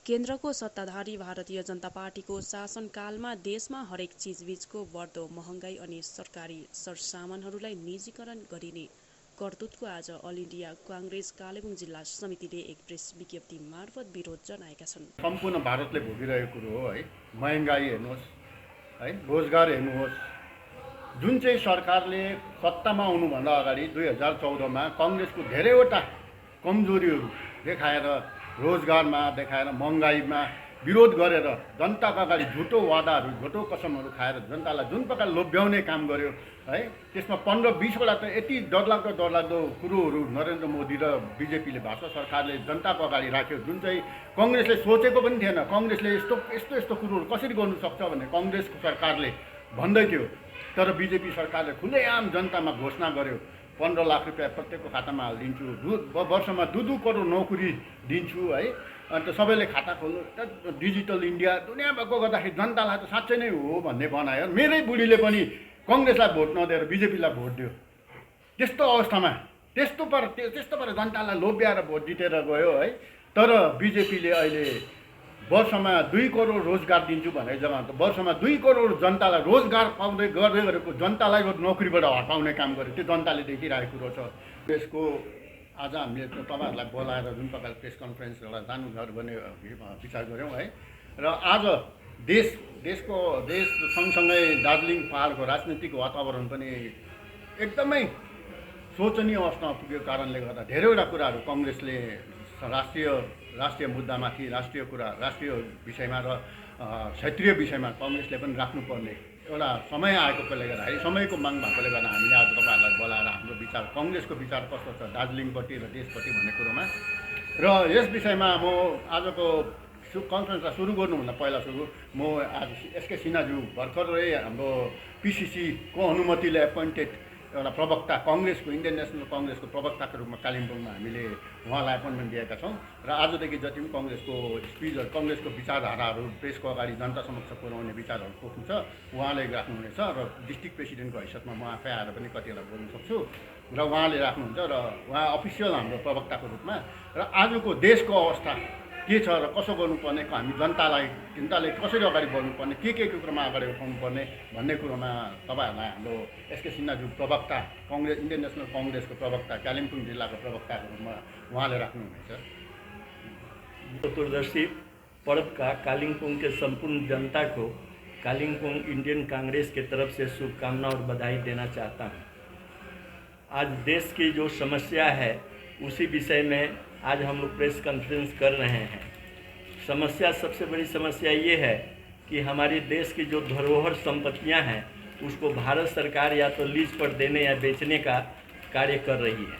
केन्द्रको सत्ताधारी भारतीय जनता पार्टीको शासनकालमा देशमा हरेक चिजबिजको बढ्दो महँगाई अनि सरकारी सरसामानहरूलाई निजीकरण गरिने करतुतको आज अल इन्डिया काङ्ग्रेस कालेबुङ जिल्ला समितिले एक प्रेस विज्ञप्ति मार्फत विरोध जनाएका छन्। सम्पूर्ण भारतले भोगिरहेको कुरो हो है। महँगाई हेर्नुहोस् है, रोजगार हेर्नुहोस्। जुन चाहिँ सरकारले सत्तामा आउनुभन्दा अगाडि 2014मा काङ्ग्रेसको धेरैवटा कमजोरीहरू देखाएर, रोजगारमा देखाएर, महँगाईमा विरोध गरेर जनताका अगाडि झुटो वादाहरू, झुटो कसमहरू खाएर जनतालाई जुन प्रकार लोभ्याउने काम गर्यो है, त्यसमा 15-20 वटा त यति डरलाग्दो कुरोहरू नरेन्द्र मोदी र बिजेपीले भाजपा सरकारले जनताको अगाडि राख्यो, जुन चाहिँ काङ्ग्रेसले सोचेको पनि थिएन। काङ्ग्रेसले यस्तो कुरोहरू कसरी गर्नु सक्छ भन्ने काङ्ग्रेसको सरकारले भन्दै थियो। तर बिजेपी सरकारले खुलेआम जनतामा घोषणा गर्यो, 15 लाख रुपियाँ प्रत्येकको खातामा हालिदिन्छु, वर्षमा 2-2 करोड नोकरी दिन्छु है। अन्त सबैले खाता खोल्नु, डिजिटल इन्डिया दुनियाँ भएको गर्दाखेरि जनतालाई त साँच्चै नै हो भन्ने बनायो। मेरै बुढीले पनि काङ्ग्रेसलाई भोट नदिएर बिजेपीलाई भोट दियो। त्यस्तो अवस्थामा त्यस्तो पारा जनतालाई लोभ्याएर भोट जितेर गयो है। तर बिजेपीले अहिले वर्षमा 2 करोड रोजगार दिन्छु भनेको जग्गामा त वर्षमा 2 करोड जनतालाई रोजगार पाउँदै गर्दै गरेको जनतालाई नोकरीबाट हटाउने काम गर्यो। त्यो जनताले देखिरहेको कुरो छ। त्यसको आज हामीले तपाईँहरूलाई बोलाएर जुन प्रकारले प्रेस कन्फरेन्स एउटा जानु गर्ने विचार गऱ्यौँ है। र आज देश सँगसँगै दार्जिलिङ पहाडको राजनीतिक वातावरण पनि एकदमै शोचनीय अवस्थामा पुगेको कारणले गर्दा धेरैवटा कुराहरू काङ्ग्रेसले राष्ट्रिय मुद्दामाथि, राष्ट्रिय विषयमा र क्षेत्रीय विषयमा काङ्ग्रेसले पनि राख्नुपर्ने एउटा समय आएकोले गर्दाखेरि, समयको माग भएकोले गर्दा हामीले आज तपाईँहरूलाई बोलाएर हाम्रो विचार, काङ्ग्रेसको विचार कस्तो छ दार्जिलिङपट्टि र देशपट्टि भन्ने कुरोमा, र यस विषयमा म आजको कन्फरेन्सलाई सुरु गर्नुभन्दा पहिला म आज एसके सिन्हाज्यू भर्खरै हाम्रो पिसिसीको अनुमतिले एपोइन्टेड एउटा प्रवक्ता, काङ्ग्रेसको इन्डियन नेसनल काङ्ग्रेसको प्रवक्ताको रूपमा कालिम्पोङमा हामीले उहाँलाई एपोइन्टमेन्ट दिएका छौँ। र आजदेखि जति पनि काङ्ग्रेसको स्पिचहरू, काङ्ग्रेसको विचारधाराहरू प्रेसको अगाडि जनता समक्ष पुर्याउने विचारहरू पोख्नु छ, उहाँले राख्नुहुनेछ। र डिस्ट्रिक्ट प्रेसिडेन्टको हैसियतमा म आफै आएर पनि कतिवटा बोल्न सक्छु र उहाँले राख्नुहुन्छ, र उहाँ अफिसियल हाम्रो प्रवक्ताको रूपमा। र आजको देशको अवस्था के छ र कसो गर्नुपर्ने, हामी जनताले कसरी अगाडि बढ्नुपर्ने, के कुरामा अगाडि उठाउनुपर्ने भन्ने कुरोमा तपाईँहरूलाई हाम्रो एसके सिन्हाज्यू प्रवक्ता, काङ्ग्रेस इन्डियन नेसनल काङ्ग्रेसको प्रवक्ता, कालिम्पोङ जिल्लाको प्रवक्ताको रूपमा उहाँले राख्नुहुनेछ। चतुर्दशी पर्व का कालिम्पोङ के संपूर्ण जनता को कालिम्पोङ इंडियन कांग्रेस के तरफ से शुभकामना और बधाई देना चाहता हूँ। आज देश की जो समस्या है उसी विषय में आज हम लोग प्रेस कॉन्फ्रेंस कर रहे हैं। समस्या, सबसे बड़ी समस्या ये है कि हमारे देश की जो धरोहर संपत्तियां हैं उसको भारत सरकार या तो लीज पर देने या बेचने का कार्य कर रही है।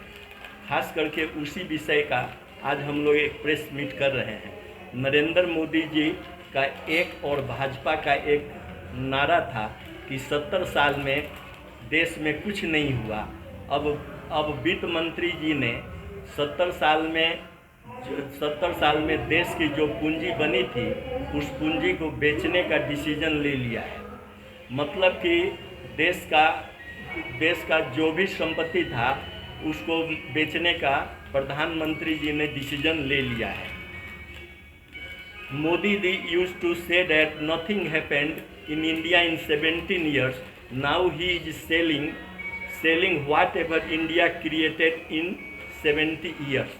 खास करके उसी विषय का आज हम लोग एक प्रेस मीट कर रहे हैं। नरेंद्र मोदी जी का एक और भाजपा का एक नारा था कि 70 साल में देश में कुछ नहीं हुआ। अब वित्त मंत्री जी ने 70 साल में देश की जो पूंजी बनी थी उस पूंजी को बेचने का डिसीजन ले लिया है। मतलब कि देश का जो भी संपत्ति था उसको बेचने का प्रधानमंत्री जी ने डिसीजन ले लिया है। Modi ji used to say that nothing happened in India in 17 years. Now he is selling whatever India created in 70 years.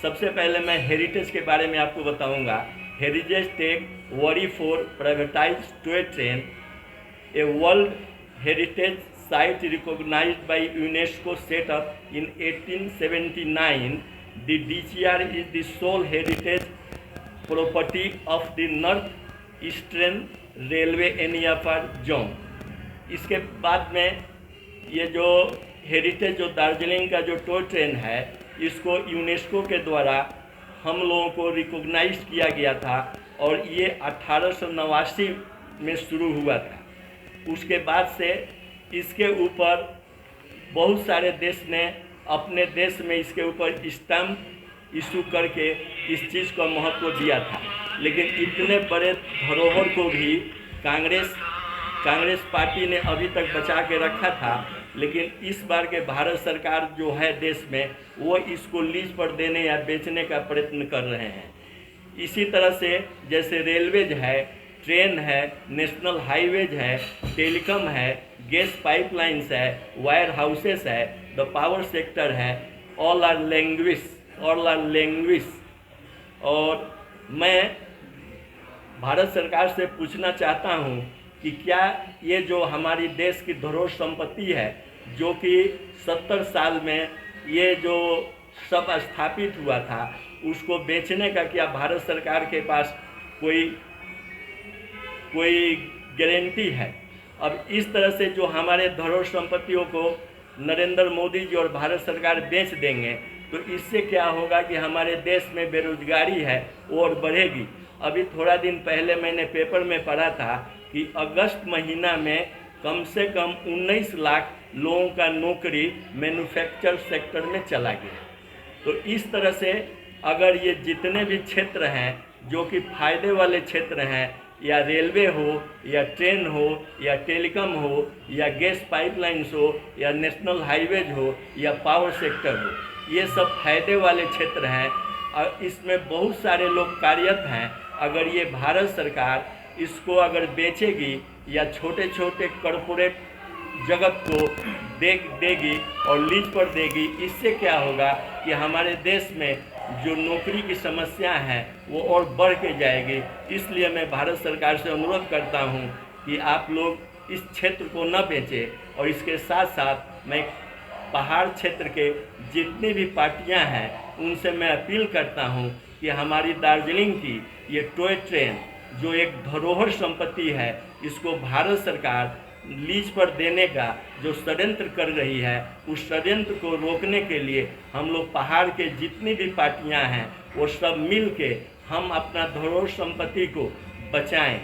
सबसे पहले मैं हेरिटेज के बारे में आपको बताऊंगा। Heritage take worry for privatize toy train, a world heritage site recognized by UNESCO set up in 1879. The DCR is the sole heritage property of the North Eastern Railway NEFR zone. इसके बाद में ये जो heritage, जो दार्जिलिंग का जो toy train है, इसको यूनेस्को के द्वारा हम लोगों को रिकॉग्नाइज किया गया था और ये 1889 में शुरू हुआ था। उसके बाद से इसके ऊपर बहुत सारे देश ने अपने देश में इसके ऊपर स्टैम्प इशू करके इस चीज़ को महत्व दिया था। लेकिन इतने बड़े धरोहर को भी कांग्रेस पार्टी ने अभी तक बचा के रखा था। लेकिन इस बार के भारत सरकार जो है देश में, वो इसको लीज पर देने या बेचने का प्रयत्न कर रहे हैं। इसी तरह से जैसे रेलवेज है, ट्रेन है, नेशनल हाईवेज है, टेलीकॉम है, गैस पाइपलाइंस है, वायर हाउसेस है, द पावर सेक्टर है, ऑल आर लैंग्वेज। और मैं भारत सरकार से पूछना चाहता हूँ कि क्या ये जो हमारी देश की धरोहर संपत्ति है, जो कि 70 साल में ये जो सब स्थापित हुआ था, उसको बेचने का क्या भारत सरकार के पास कोई गारंटी है? अब इस तरह से जो हमारे धरोहर संपत्तियों को नरेंद्र मोदी जी और भारत सरकार बेच देंगे तो इससे क्या होगा कि हमारे देश में बेरोजगारी है वो और बढ़ेगी। अभी थोड़ा दिन पहले मैंने पेपर में पढ़ा था कि अगस्त महीना में कम से कम 19 लाख लोगों का नौकरी मैन्युफैक्चर सेक्टर में चला गया। तो इस तरह से अगर ये जितने भी क्षेत्र हैं जो कि फायदे वाले क्षेत्र हैं, या रेलवे हो, या ट्रेन हो, या टेलीकॉम हो, या गैस पाइपलाइंस हो, या नेशनल हाईवेज हो, या पावर सेक्टर हो, ये सब फायदे वाले क्षेत्र हैं और इसमें बहुत सारे लोग कार्यरत हैं। अगर ये भारत सरकार इसको अगर बेचेगी या छोटे छोटे कॉरपोरेट जगत को देगी और लीज पर देगी, इससे क्या होगा कि हमारे देश में जो नौकरी की समस्या है वो और बढ़ के जाएगी। इसलिए मैं भारत सरकार से अनुरोध करता हूं कि आप लोग इस क्षेत्र को न बेचें। और इसके साथ साथ मैं पहाड़ क्षेत्र के जितनी भी पार्टियां हैं उनसे मैं अपील करता हूं कि हमारी दार्जिलिंग की ये टॉय ट्रेन जो एक धरोहर संपत्ति है, इसको भारत सरकार लीज पर देने का जो षड्यंत्र कर रही है, उस षड्यंत्र को रोकने के लिए हम लोग पहाड़ के जितनी भी पार्टियां हैं वो सब मिल के हम अपना धरोहर संपत्ति को बचाएं।